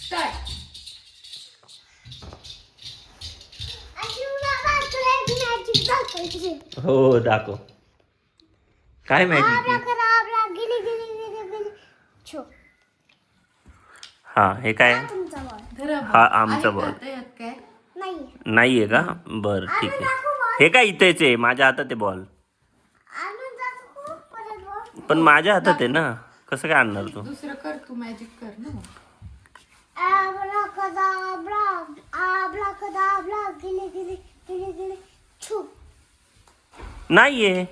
Start. हो दाखव. काय मॅजिक? हा हे काय? हा आमचा बॉल काय नाहीये का? बर ठीक आहे. हे काय इथेच आहे माझ्या हातात आहे बॉल. पण माझ्या हातात आहे ना, कसं काय आणणार तू? दुसरं कर, तू मॅजिक कर ना. नाहीये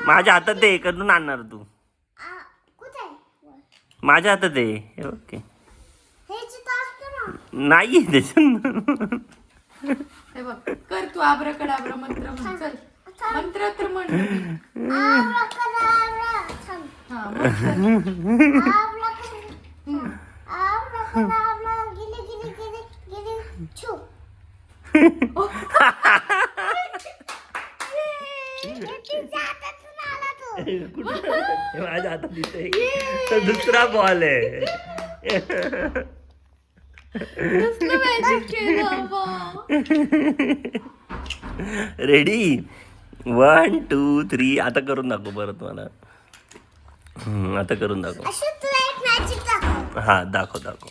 माझ्या हातात आहे. करून आणणार तू? माझ्या हातात आहे. हे ओके. नाहीये त्याच्यात. हे बघ, कर तू आब्राकडाब्रा मंत्र म्हण. चल मंत्र तर म्हण. हा माझ्या हातात दिसतंय तर दुसरा बॉल आहे. रेडी 1 2 3 आता करून दाखव परत मला. आता करून दाखव. हा दाखव दाखव.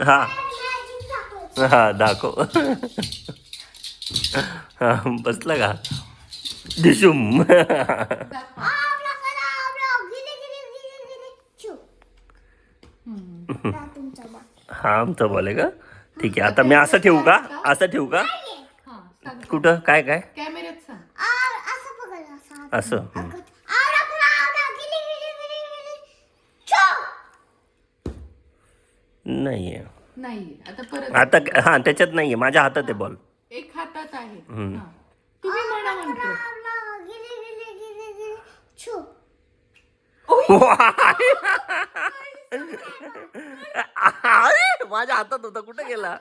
हा हा दाखव. हा बसला का? दिशुम. हा आमचा बॉल आहे का? ठीक आहे. आता मी असं ठेवू का? असं ठेवू का? कुठं काय काय? कॅमेऱ्यात सांग. असं नाहीये. नाही आता परत. आता हा त्याच्यात नाहीये. माझ्या हातात आहे बॉल. एक हातात आहे. हा. तुम्ही म्हणा मंत्र. अरे माझ्या हातात होता. कुठे गेला?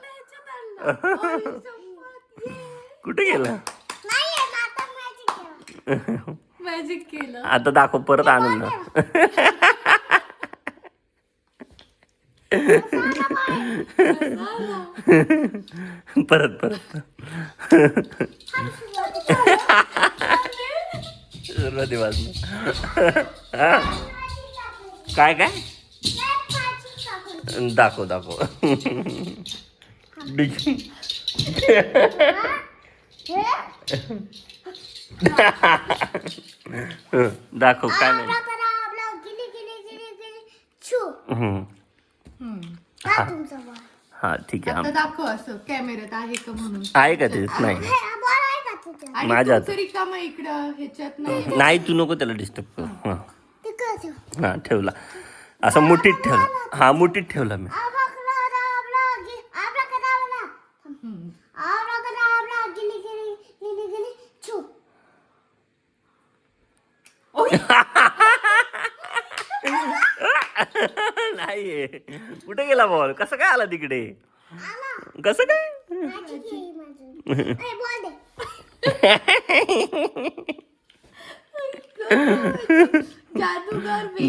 कुठे गेला? मॅजिक केलं. आता दाखव परत आणून ना. परत परत सुरुवातीपासून. काय काय दाखव दाखव. दाखव काय नाही. हा ठीक आहे. आता दाखव असं कॅमेऱ्यात आहे का म्हणून. आहे का ते? नाही आणि माझ्यात. तू तरी कामा इकडं ह्याच्यात नाही. नाही तू नको त्याला डिस्टर्ब करू. हा ठेवला असं मुठीत ठेवला. हा मुठीत ठेवला मी. नाहीये. कुठे गेला बॉल? कसं काय आला तिकडे? कसं काय?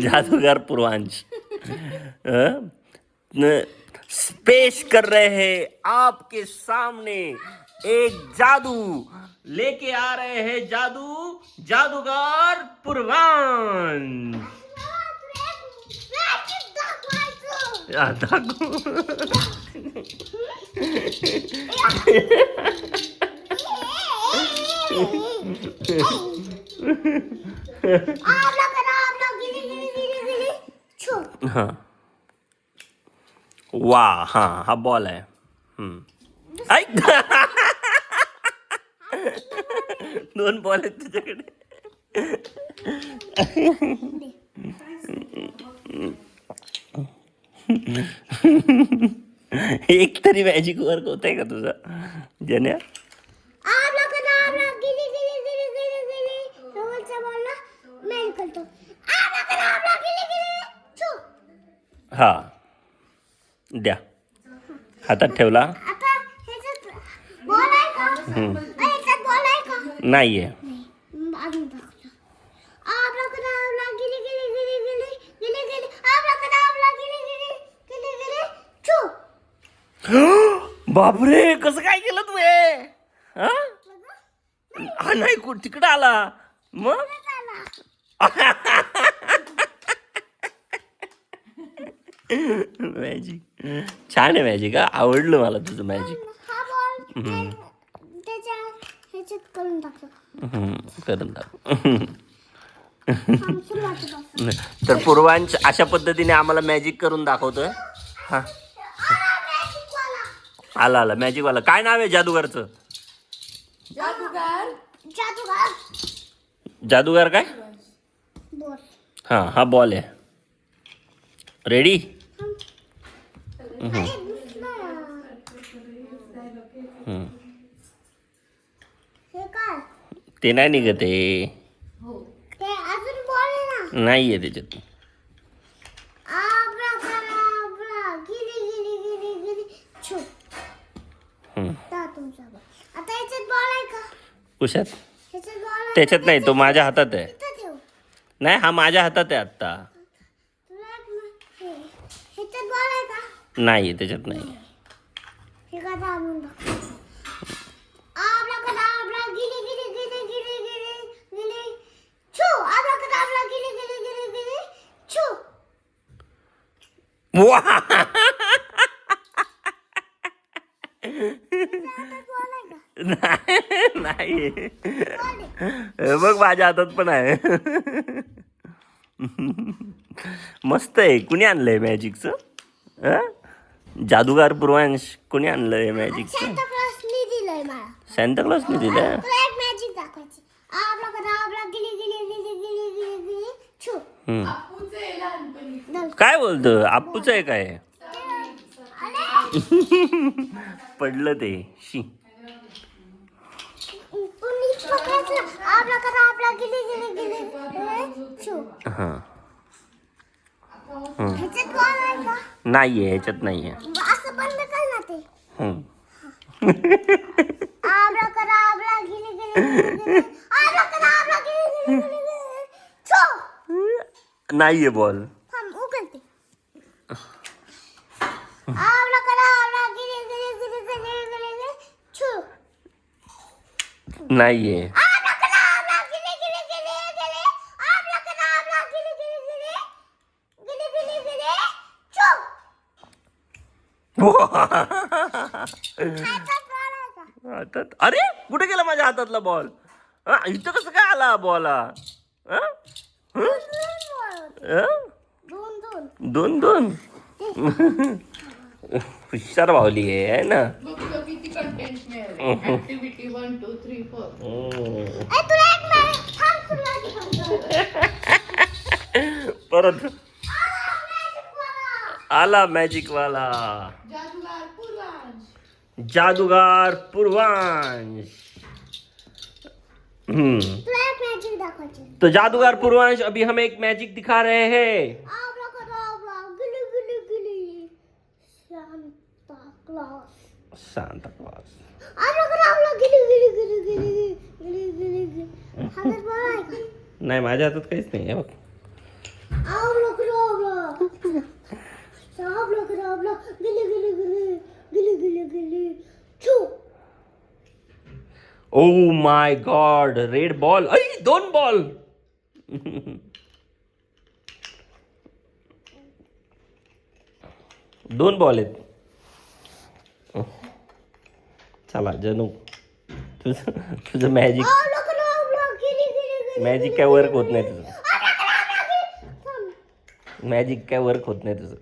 जादूगर पूर्वांश पेश कर रहे हैं आपके सामने एक जादू लेके आ रहे हैं. जादूगर पूर्वांश. हाँ वाह. हाँ हा बॉल आहे. दोन बॉल आहेत तुझ्याकडे. एक तरी मॅजिक वर्क होतंय का तुझा जन्या? हा द्या. हातात ठेवला. नाहीये. बापरे, कसं काय केलं तू हे? हा? हा नाही तिकडं आला मग. मॅजिक छान आहे. मॅजिक आवडलं मला तुझं मॅजिक. करून टाक. तर पूर्वांश अशा पद्धतीने आम्हाला मॅजिक करून दाखवतोय. हा आला आला मॅजिक वाला. काय नाव आहे जादूगारचं? जादूगार. जादूगार काय? हा हा बॉल आहे. रेडी? ते नाही निघत आहे. नाही आहे त्याच्यात. कुशात? त्याच्यात नाही, तो माझ्या हातात आहे. नाही हा माझ्या हातात आहे आत्ता. नाही त्याच्यात नाही. नाही बघ माझ्या हातात पण आहे. मस्त आहे. कुणी आणलंय मॅजिकचं? जादूगार पूर्वांश कुणी आणलंय मॅजिकचं? सांताक्लॉजने दिलंय. काय बोलतो? आप्पूच आहे काय? पडलं ते शी. नाहीये ह्याच्यात नाहीये. नाहीये बॉल. नाहीये. अरे कुठे गेला माझ्या हातातला बॉल? इथं कसं काय आला बॉल? दोन दोन. हुशार भावली आहे ना. किती कंटेंट मिळाले. ऍक्टिव्हिटी 1 2 3 4. परत आला मॅजिक वाला. जादूगार पूर्वांश. तो जादूगार पूर्वांश अभी हमें एक मैजिक दिखा रहे हैं. Santa Claus. नाही माझ्या हातात काहीच नाही आहे बघ. Oh my God, red ball. ऐ 2 बॉल. दोन बॉल आहेत. चला जनू तुझं मॅजिक काय वर्क होत नाही तुझं. मॅजिक काय वर्क होत नाही तुझं.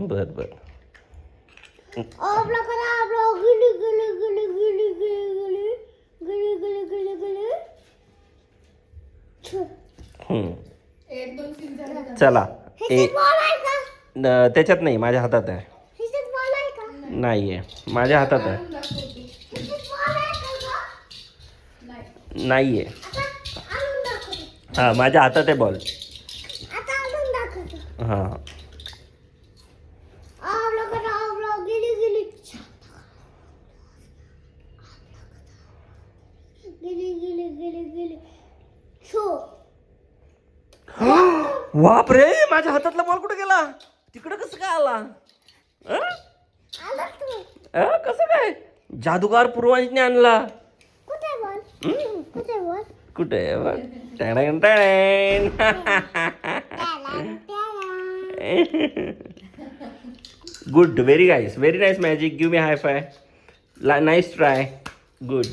बर बर. चला त्याच्यात नाही, माझ्या हातात आहे. नाहीये माझ्या हातात आहे. नाहीये. हा माझ्या हातात आहे बॉल. हा बाप रे, माझ्या हातातला बॉल कुठे गेला? तिकडं कसं काय आला? अं? कसं काय? जादूगार पूर्वांशने आणला. कुठे आहे बघ? Tada, tada. Good, very nice magic. Give me high five. Nice try. Good.